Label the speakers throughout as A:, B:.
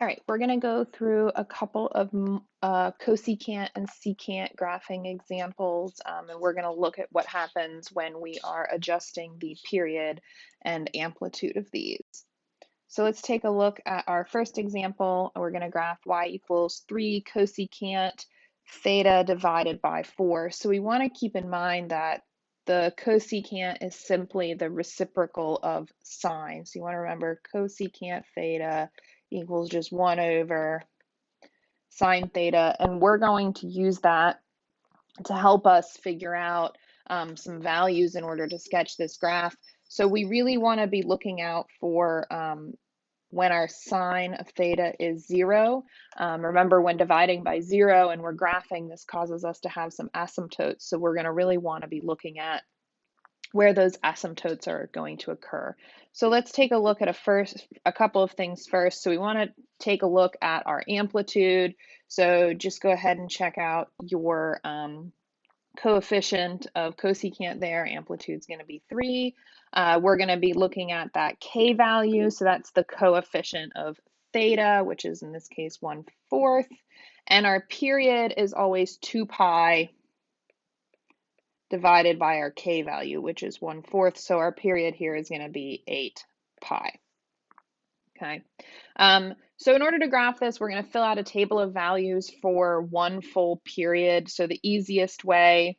A: All right, we're going to go through a couple of cosecant and secant graphing examples, and we're going to look at what happens when we are adjusting the period and amplitude of these. So let's take a look at our first example. We're going to graph y equals 3 cosecant theta divided by 4. So we want to keep in mind that the cosecant is simply the reciprocal of sine. So you want to remember cosecant theta equals just 1 over sine theta, and we're going to use that to help us figure out some values in order to sketch this graph. So we really want to be looking out for when our sine of theta is 0. Remember, when dividing by 0 and we're graphing, this causes us to have some asymptotes. So we're going to really want to be looking at where those asymptotes are going to occur. So let's take a look at a couple of things first. So we want to take a look at our amplitude. So just go ahead and check out your coefficient of cosecant there. Amplitude is going to be 3. We're going to be looking at that k value. So that's the coefficient of theta, which is in this case 1/4. And our period is always 2 pi divided by our k value, which is 1/4. So our period here is going to be 8 pi. Okay. So in order to graph this, we're going to fill out a table of values for one full period. So the easiest way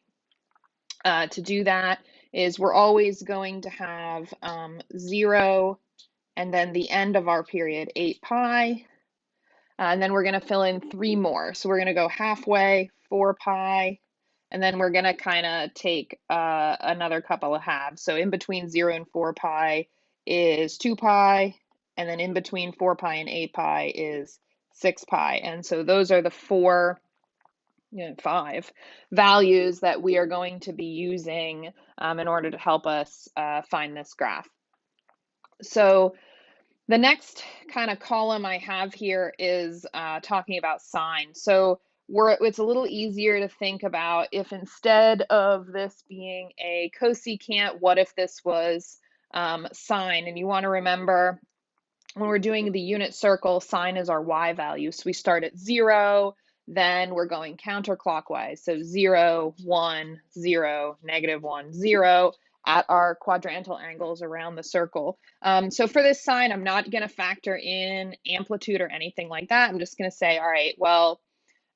A: to do that is we're always going to have 0 and then the end of our period, 8 pi. And then we're going to fill in 3 more. So we're going to go halfway, 4 pi. And then we're going to kind of take another couple of halves. So in between 0 and 4 pi is 2 pi. And then in between 4 pi and 8 pi is 6 pi. And so those are the 5 values that we are going to be using in order to help us find this graph. So the next kind of column I have here is talking about sine. So it's a little easier to think about if instead of this being a cosecant, what if this was sine? And you want to remember when we're doing the unit circle, sine is our y value. So we start at 0, then we're going counterclockwise. So 0, 1, 0, -1, 0 at our quadrantal angles around the circle. So for this sine, I'm not going to factor in amplitude or anything like that. I'm just going to say, all right, well,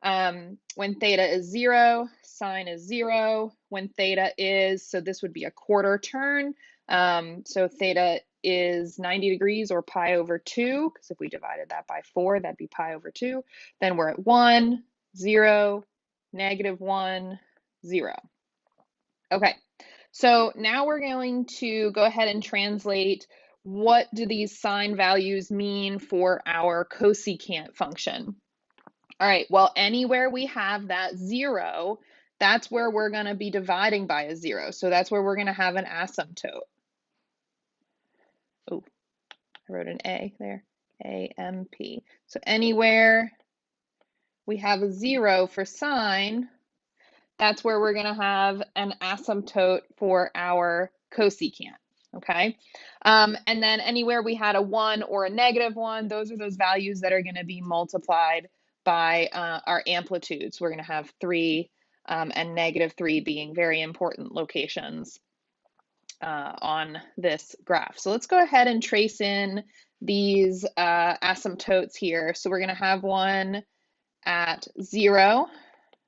A: when theta is 0, sine is 0. When theta is, so this would be a quarter turn. So theta is 90 degrees or pi over 2, because if we divided that by 4, that'd be pi over 2. Then we're at 1, 0, -1, 0. Okay, so now we're going to go ahead and translate what do these sine values mean for our cosecant function. All right, well, anywhere we have that 0, that's where we're going to be dividing by a 0. So that's where we're going to have an asymptote. Oh, I wrote an A there, AMP. So anywhere we have a 0 for sine, that's where we're going to have an asymptote for our cosecant, okay? And then anywhere we had a 1 or a -1, those are those values that are going to be multiplied by our amplitudes. We're going to have 3 and -3 being very important locations on this graph. So let's go ahead and trace in these asymptotes here. So we're going to have one at 0.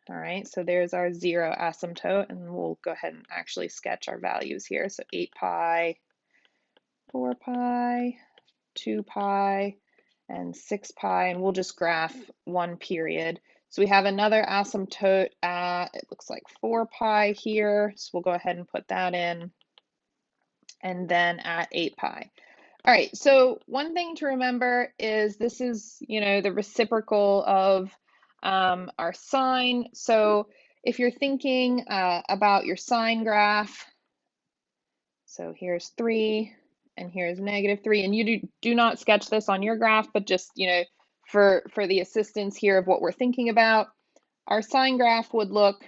A: All right, so there's our 0 asymptote, and we'll go ahead and actually sketch our values here. So 8 pi, 4 pi, 2 pi, and 6 pi, and we'll just graph one period. So we have another asymptote at, it looks like 4 pi here, so we'll go ahead and put that in, and then at 8 pi. All right, so one thing to remember is this is, the reciprocal of our sine. So if you're thinking about your sine graph, so here's 3 and here's -3, and you do not sketch this on your graph, but just, for the assistance here of what we're thinking about, our sine graph would look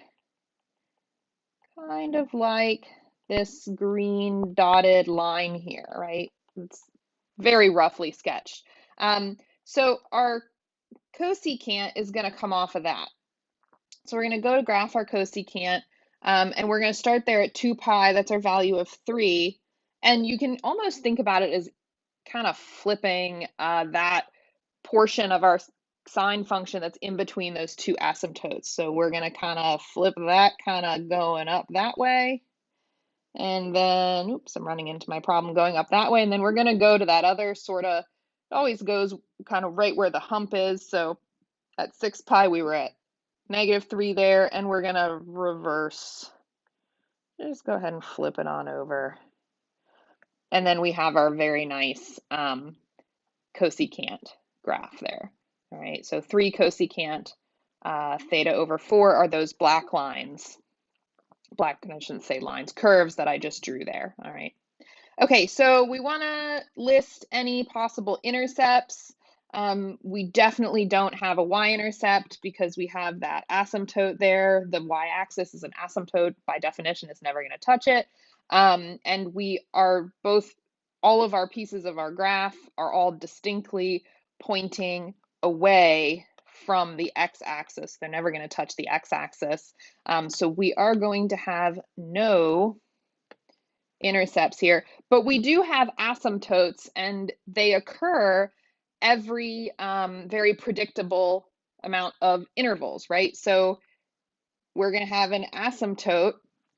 A: kind of like this green dotted line here, right? It's very roughly sketched. So our cosecant is going to come off of that. So we're going to go to graph our cosecant, and we're going to start there at 2 pi. That's our value of 3. And you can almost think about it as kind of flipping that portion of our sine function that's in between those two asymptotes. So we're going to kind of flip that kind of going up that way. And then, oops, I'm running into my problem, going up that way. And then we're going to go to that other sort of, it always goes kind of right where the hump is. So at 6 pi, we were at -3 there, and we're going to reverse. Just go ahead and flip it on over. And then we have our very nice cosecant graph there. All right, so 3 cosecant theta over 4 are those black lines. Black, I shouldn't say lines, curves that I just drew there. All right. Okay, so we want to list any possible intercepts. We definitely don't have a y-intercept because we have that asymptote there. The y-axis is an asymptote. By definition, it's never going to touch it. And we are both, all of our pieces of our graph are all distinctly pointing away from the x-axis. They're never going to touch the x-axis. So we are going to have no intercepts here, but we do have asymptotes, and they occur every very predictable amount of intervals, right? So we're going to have an asymptote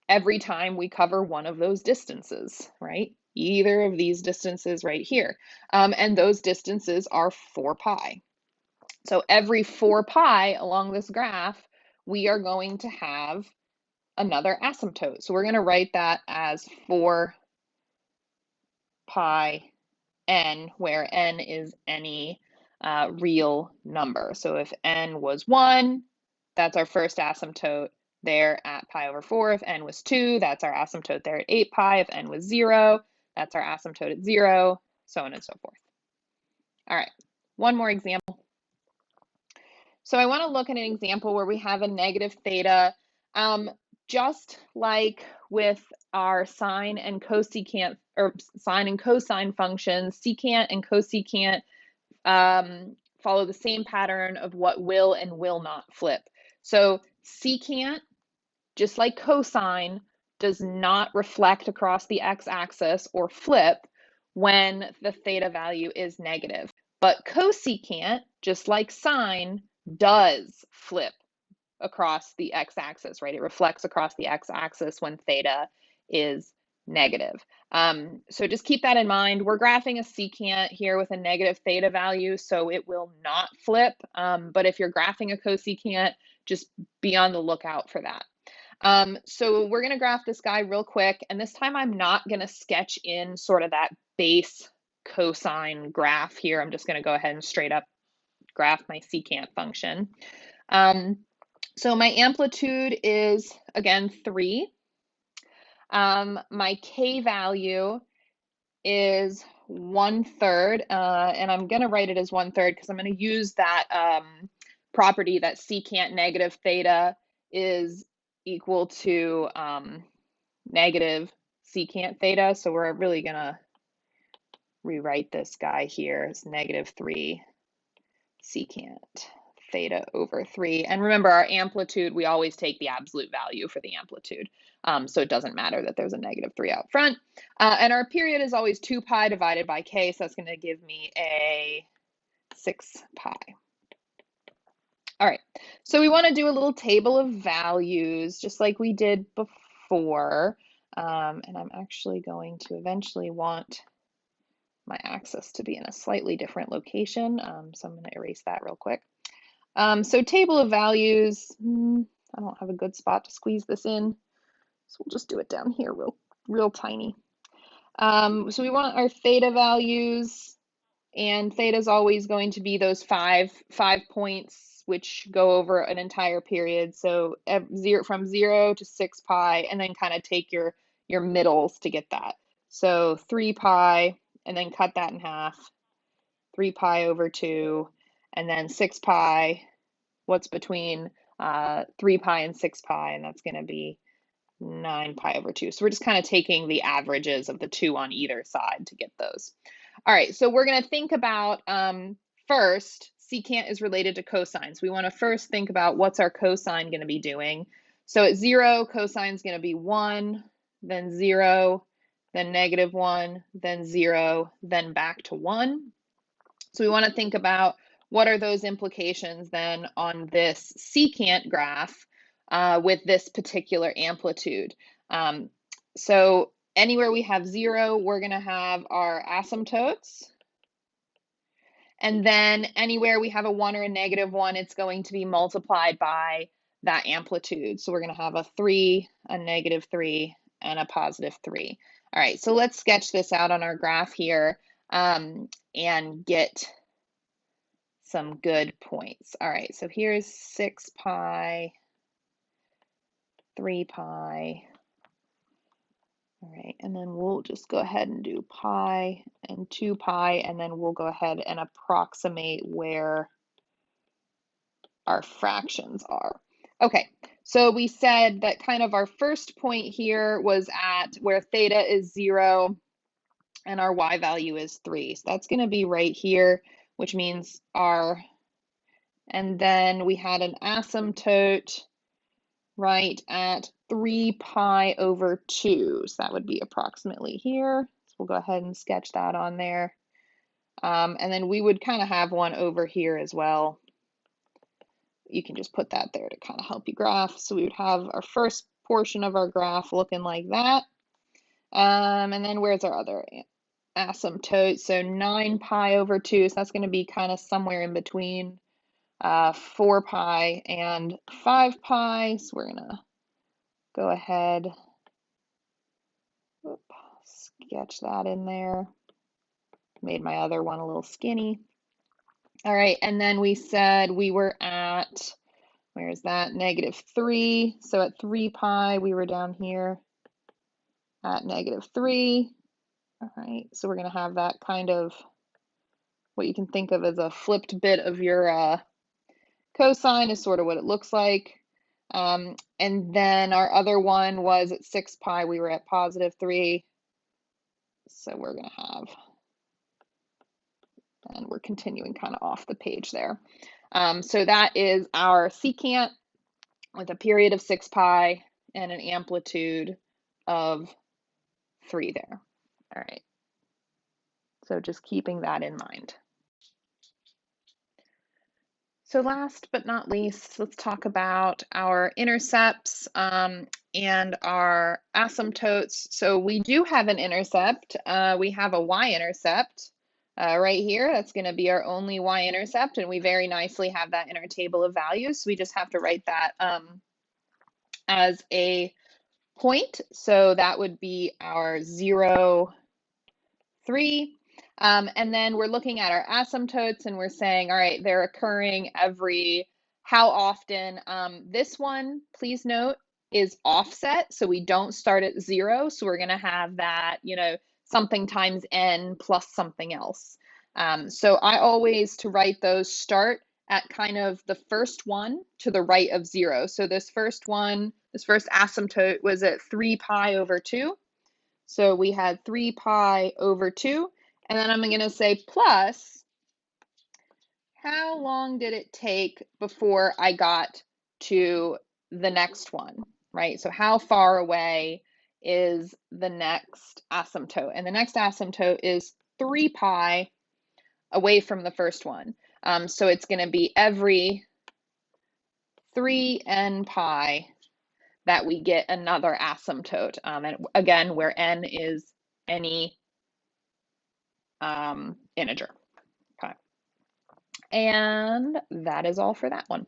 A: every time we cover one of those distances, right? Either of these distances right here. And those distances are 4 pi. So every 4 pi along this graph, we are going to have another asymptote. So we're going to write that as 4 pi n, where n is any real number. So if n was 1, that's our first asymptote there at pi over 4. If n was 2, that's our asymptote there at 8 pi. If n was 0, that's our asymptote at 0, so on and so forth. All right, one more example. So I want to look at an example where we have a negative theta. Just like with our sine and cosecant, or sine and cosine functions, secant and cosecant follow the same pattern of what will and will not flip. So secant, just like cosine, does not reflect across the x-axis or flip when the theta value is negative. But cosecant, just like sine, does flip across the x-axis, right? It reflects across the x-axis when theta is negative. So just keep that in mind. We're graphing a secant here with a negative theta value, so it will not flip. But if you're graphing a cosecant, just be on the lookout for that. So we're going to graph this guy real quick, and this time I'm not going to sketch in sort of that base cosine graph here. I'm just going to go ahead and straight up graph my secant function. So my amplitude is, again, 3. My k value is 1/3, and I'm going to write it as 1/3 because I'm going to use that property that secant negative theta is equal to negative secant theta. So we're really going to rewrite this guy here as -3 secant theta over 3. And remember, our amplitude, we always take the absolute value for the amplitude. So it doesn't matter that there's a -3 out front. And our period is always 2 pi divided by k, so that's going to give me a 6 pi. All right, so we want to do a little table of values, just like we did before. And I'm actually going to eventually want my axis to be in a slightly different location. So I'm going to erase that real quick. So table of values, I don't have a good spot to squeeze this in, so we'll just do it down here real tiny. So we want our theta values, and theta is always going to be those five points which go over an entire period. So from 0 to 6 pi, and then kind of take your middles to get that. So 3 pi, and then cut that in half, 3 pi over 2, and then 6 pi, what's between 3 pi and 6 pi, and that's going to be 9 pi over 2. So we're just kind of taking the averages of the two on either side to get those. All right, so we're going to think about first, secant is related to cosines. We want to first think about what's our cosine going to be doing. So at 0, cosine is going to be 1, then 0, then -1, then 0, then back to 1. So we want to think about what are those implications then on this secant graph with this particular amplitude. So anywhere we have 0, we're going to have our asymptotes. And then anywhere we have a 1 or a -1, it's going to be multiplied by that amplitude. So we're going to have a 3, a -3, and a +3. All right, so let's sketch this out on our graph here and get some good points. All right, so here's 6 pi, 3 pi. All right, and then we'll just go ahead and do pi and 2 pi, and then we'll go ahead and approximate where our fractions are. Okay, so we said that kind of our first point here was at where theta is 0 and our y value is 3. So that's going to be right here, which means and then we had an asymptote right at 3 pi over 2. So that would be approximately here. So we'll go ahead and sketch that on there. And then we would kind of have one over here as well. You can just put that there to kind of help you graph. So we would have our first portion of our graph looking like that. And then where's our other asymptote? So 9 pi over 2. So that's going to be kind of somewhere in between 4 pi and 5 pi. So we're going to go ahead, sketch that in there. Made my other one a little skinny. All right, and then we said we were at, where is that? -3. So at 3 pi, we were down here at -3. All right, so we're going to have that kind of what you can think of as a flipped bit of your cosine is sort of what it looks like. And then our other one was at 6 pi, we were at +3. So we're going to have, and we're continuing kind of off the page there. So that is our secant with a period of 6 pi and an amplitude of 3 there. All right. So just keeping that in mind. So last but not least, let's talk about our intercepts and our asymptotes. So we do have an intercept. We have a y-intercept right here. That's going to be our only y-intercept, and we very nicely have that in our table of values. So we just have to write that as a point. So that would be our 0, 3. And then we're looking at our asymptotes and we're saying, all right, they're occurring every, how often? This one, please note, is offset. So we don't start at 0. So we're going to have that, something times n plus something else. So I always, to write those, start at kind of the first one to the right of 0. So this first one, this first asymptote was at 3 pi over 2. So we had 3 pi over 2. And then I'm going to say plus, how long did it take before I got to the next one, right? So how far away is the next asymptote? And the next asymptote is 3 pi away from the first one. So it's going to be every 3n pi that we get another asymptote. And again, where n is any integer. Okay. And that is all for that one.